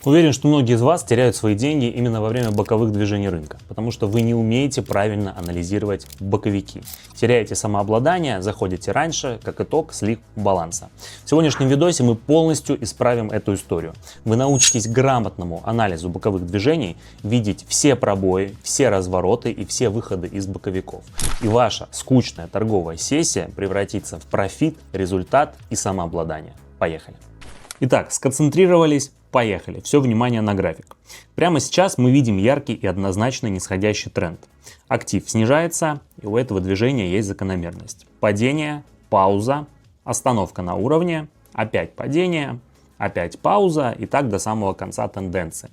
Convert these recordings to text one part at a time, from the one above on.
Уверен, что многие из вас теряют свои деньги именно во время боковых движений рынка, потому что вы не умеете правильно анализировать боковики. Теряете самообладание, заходите раньше, как итог слив баланса. В сегодняшнем видосе мы полностью исправим эту историю. Вы научитесь грамотному анализу боковых движений, видеть все пробои, все развороты и все выходы из боковиков. И ваша скучная торговая сессия превратится в профит, результат и самообладание. Поехали! Итак, сконцентрировались. Поехали. Все внимание на график. Прямо сейчас мы видим яркий и однозначно нисходящий тренд. Актив снижается, и у этого движения есть закономерность. Падение, пауза, остановка на уровне, опять падение, опять пауза и так до самого конца тенденции.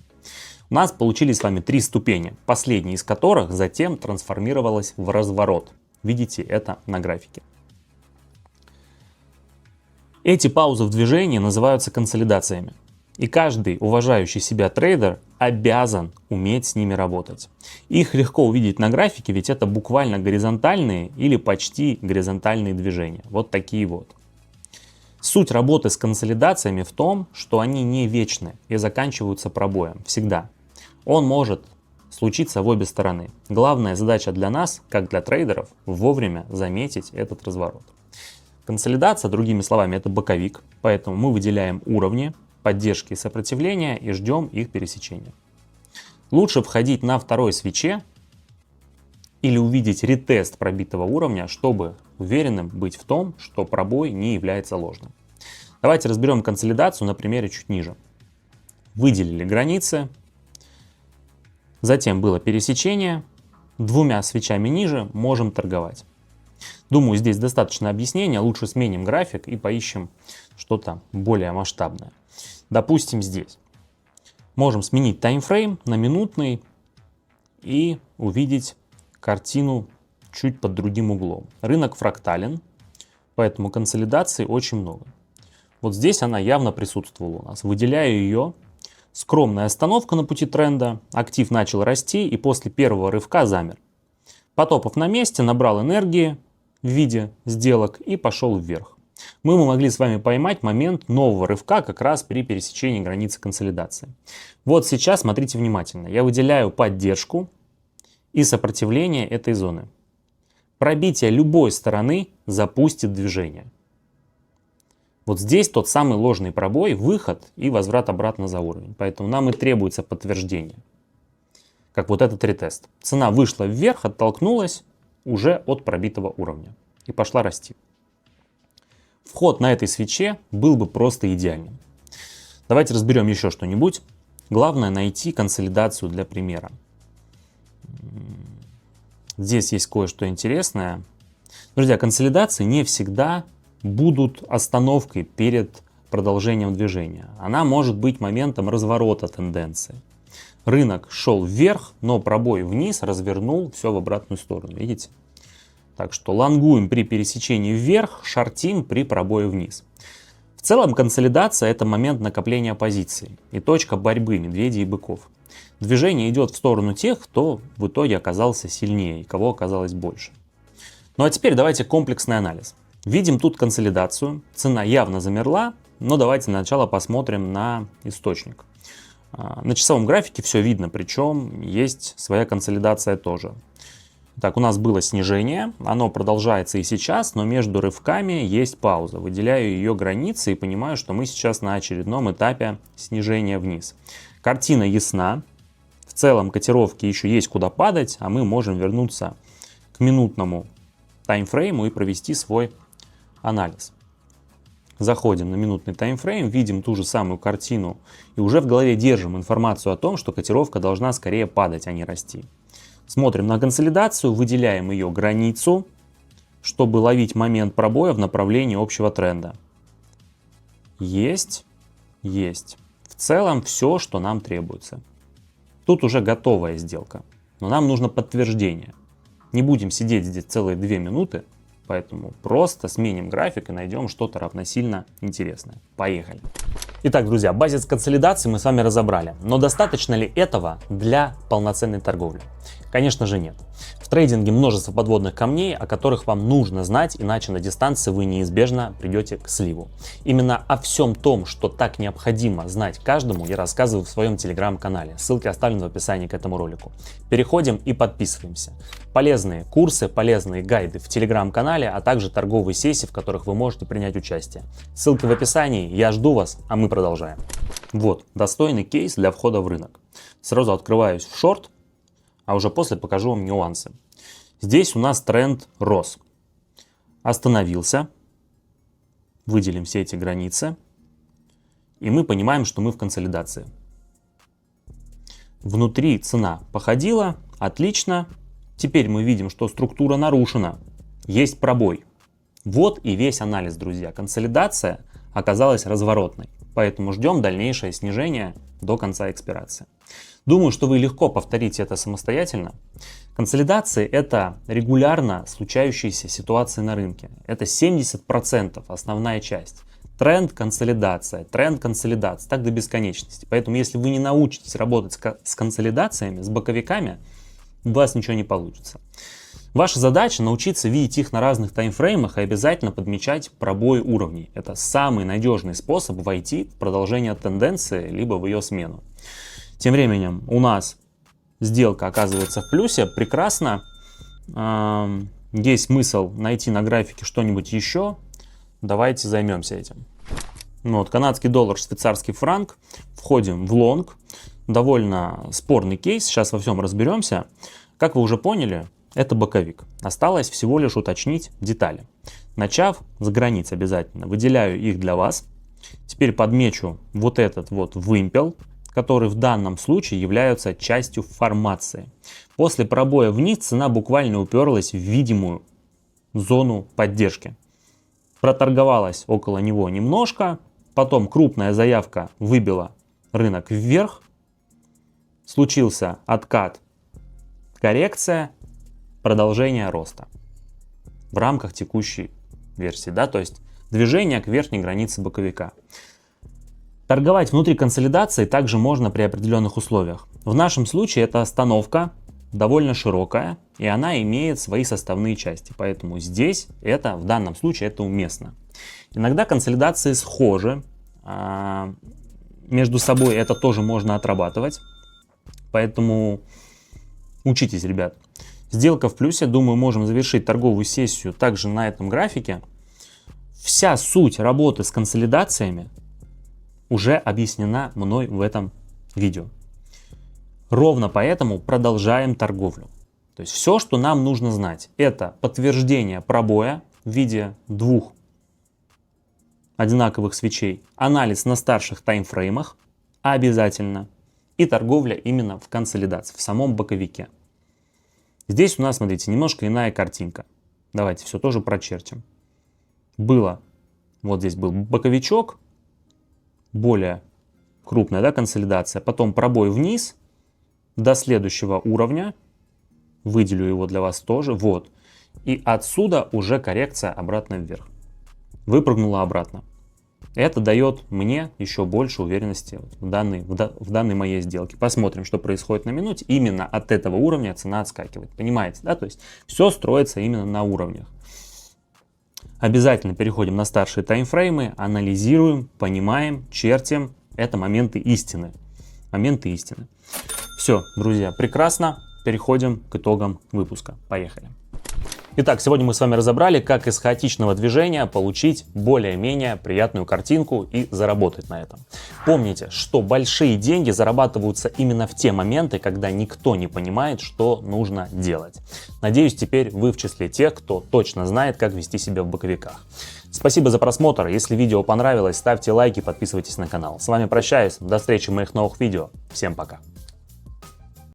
У нас получились с вами 3 ступени, последняя из которых затем трансформировалась в разворот. Видите это на графике. Эти паузы в движении называются консолидациями. И каждый уважающий себя трейдер обязан уметь с ними работать. Их легко увидеть на графике, ведь это буквально горизонтальные или почти горизонтальные движения. Вот такие вот. Суть работы с консолидациями в том, что они не вечны и заканчиваются пробоем. Всегда. Он может случиться в обе стороны. Главная задача для нас, как для трейдеров, вовремя заметить этот разворот. Консолидация, другими словами, это боковик, поэтому мы выделяем уровни, поддержки и сопротивления и ждем их пересечения. Лучше входить на второй свече или увидеть ретест пробитого уровня, чтобы уверенным быть в том, что пробой не является ложным. Давайте разберем консолидацию на примере чуть ниже. Выделили границы, затем было пересечение, 2 свечами ниже можем торговать. Думаю, здесь достаточно объяснения, лучше сменим график и поищем что-то более масштабное. Допустим, здесь. Можем сменить таймфрейм на минутный и увидеть картину чуть под другим углом. Рынок фрактален, поэтому консолидации очень много. Вот здесь она явно присутствовала у нас. Выделяю ее. Скромная остановка на пути тренда. Актив начал расти и после первого рывка замер. Потопав на месте, набрал энергии в виде сделок и пошел вверх. Мы могли с вами поймать момент нового рывка как раз при пересечении границы консолидации. Вот сейчас смотрите внимательно. Я выделяю поддержку и сопротивление этой зоны. Пробитие любой стороны запустит движение. Вот здесь тот самый ложный пробой, выход и возврат обратно за уровень. Поэтому нам и требуется подтверждение. Как вот этот ретест. Цена вышла вверх, оттолкнулась уже от пробитого уровня и пошла расти. Вход на этой свече был бы просто идеальным. Давайте разберем еще что-нибудь. Главное найти консолидацию для примера. Здесь есть кое-что интересное. Друзья, консолидации не всегда будут остановкой перед продолжением движения. Она может быть моментом разворота тенденции. Рынок шел вверх, но пробой вниз развернул все в обратную сторону. Видите? Так что лонгуем при пересечении вверх, шортим при пробое вниз. В целом консолидация — это момент накопления позиций и точка борьбы медведей и быков. Движение идет в сторону тех, кто в итоге оказался сильнее и кого оказалось больше. Ну а теперь давайте комплексный анализ. Видим тут консолидацию, цена явно замерла, но давайте сначала посмотрим на источник. На часовом графике все видно, причем есть своя консолидация тоже. Так, у нас было снижение, оно продолжается и сейчас, но между рывками есть пауза. Выделяю ее границы и понимаю, что мы сейчас на очередном этапе снижения вниз. Картина ясна. В целом котировки еще есть куда падать, а мы можем вернуться к минутному таймфрейму и провести свой анализ. Заходим на минутный таймфрейм, видим ту же самую картину и уже в голове держим информацию о том, что котировка должна скорее падать, а не расти. Смотрим на консолидацию, выделяем ее границу, чтобы ловить момент пробоя в направлении общего тренда. Есть. В целом все, что нам требуется. Тут уже готовая сделка, но нам нужно подтверждение. Не будем сидеть здесь целые 2 минуты, поэтому просто сменим график и найдем что-то равносильно интересное. Поехали. Итак, друзья, базис консолидации мы с вами разобрали. Но достаточно ли этого для полноценной торговли? Конечно же нет. В трейдинге множество подводных камней, о которых вам нужно знать, иначе на дистанции вы неизбежно придете к сливу. Именно о всем том, что так необходимо знать каждому, я рассказываю в своем телеграм-канале. Ссылки оставлены в описании к этому ролику. Переходим и подписываемся. Полезные курсы, полезные гайды в телеграм-канале, а также торговые сессии, в которых вы можете принять участие. Ссылки в описании, я жду вас, а мы продолжаем. Вот, достойный кейс для входа в рынок. Сразу открываюсь в шорт, а уже после покажу вам нюансы. Здесь у нас тренд рос. Остановился. Выделим все эти границы. И мы понимаем, что мы в консолидации. Внутри цена походила. Отлично. Теперь мы видим, что структура нарушена. Есть пробой. Вот и весь анализ, друзья. Консолидация оказалась разворотной. Поэтому ждем дальнейшее снижение до конца экспирации. Думаю, что вы легко повторите это самостоятельно. Консолидации — это регулярно случающиеся ситуации на рынке. Это 70% основная часть. Тренд консолидация, так до бесконечности. Поэтому если вы не научитесь работать с консолидациями, с боковиками, у вас ничего не получится. Ваша задача научиться видеть их на разных таймфреймах и обязательно подмечать пробои уровней. Это самый надежный способ войти в продолжение тенденции, либо в ее смену. Тем временем у нас сделка оказывается в плюсе, прекрасно. Есть смысл найти на графике что-нибудь еще. Давайте займемся этим. Вот, канадский доллар, швейцарский франк. Входим в лонг. Довольно спорный кейс, сейчас во всем разберемся. Как вы уже поняли, это боковик. Осталось всего лишь уточнить детали. Начав с границ обязательно, выделяю их для вас. Теперь подмечу вот этот вот вымпел, который в данном случае является частью формации. После пробоя вниз цена буквально уперлась в видимую зону поддержки. Проторговалась около него немножко, потом крупная заявка выбила рынок вверх, случился откат, коррекция, продолжение роста в рамках текущей версии, да, то есть движение к верхней границе боковика. Торговать внутри консолидации также можно при определенных условиях. В нашем случае это остановка довольно широкая, и она имеет свои составные части. Поэтому здесь в данном случае это уместно. Иногда консолидации схожи. Между собой это тоже можно отрабатывать. Поэтому учитесь, ребят. Сделка в плюсе. Думаю, можем завершить торговую сессию также на этом графике. Вся суть работы с консолидациями уже объяснена мной в этом видео. Ровно поэтому продолжаем торговлю. То есть все, что нам нужно знать, это подтверждение пробоя в виде двух одинаковых свечей, анализ на старших таймфреймах обязательно и торговля именно в консолидации, в самом боковике. Здесь у нас, смотрите, немножко иная картинка. Давайте все тоже прочертим. Вот здесь был боковичок, более крупная, да, консолидация, потом пробой вниз до следующего уровня, выделю его для вас тоже, вот, и отсюда уже коррекция обратно вверх, выпрыгнула обратно. Это дает мне еще больше уверенности в данной моей сделке. Посмотрим, что происходит на минуте. Именно от этого уровня цена отскакивает, понимаете, да, то есть все строится именно на уровнях. Обязательно переходим на старшие таймфреймы, анализируем, понимаем, чертим. Это моменты истины. Моменты истины. Все, друзья, прекрасно. Переходим к итогам выпуска. Поехали. Итак, сегодня мы с вами разобрали, как из хаотичного движения получить более-менее приятную картинку и заработать на этом. Помните, что большие деньги зарабатываются именно в те моменты, когда никто не понимает, что нужно делать. Надеюсь, теперь вы в числе тех, кто точно знает, как вести себя в боковиках. Спасибо за просмотр. Если видео понравилось, ставьте лайки, подписывайтесь на канал. С вами прощаюсь. До встречи в моих новых видео. Всем пока.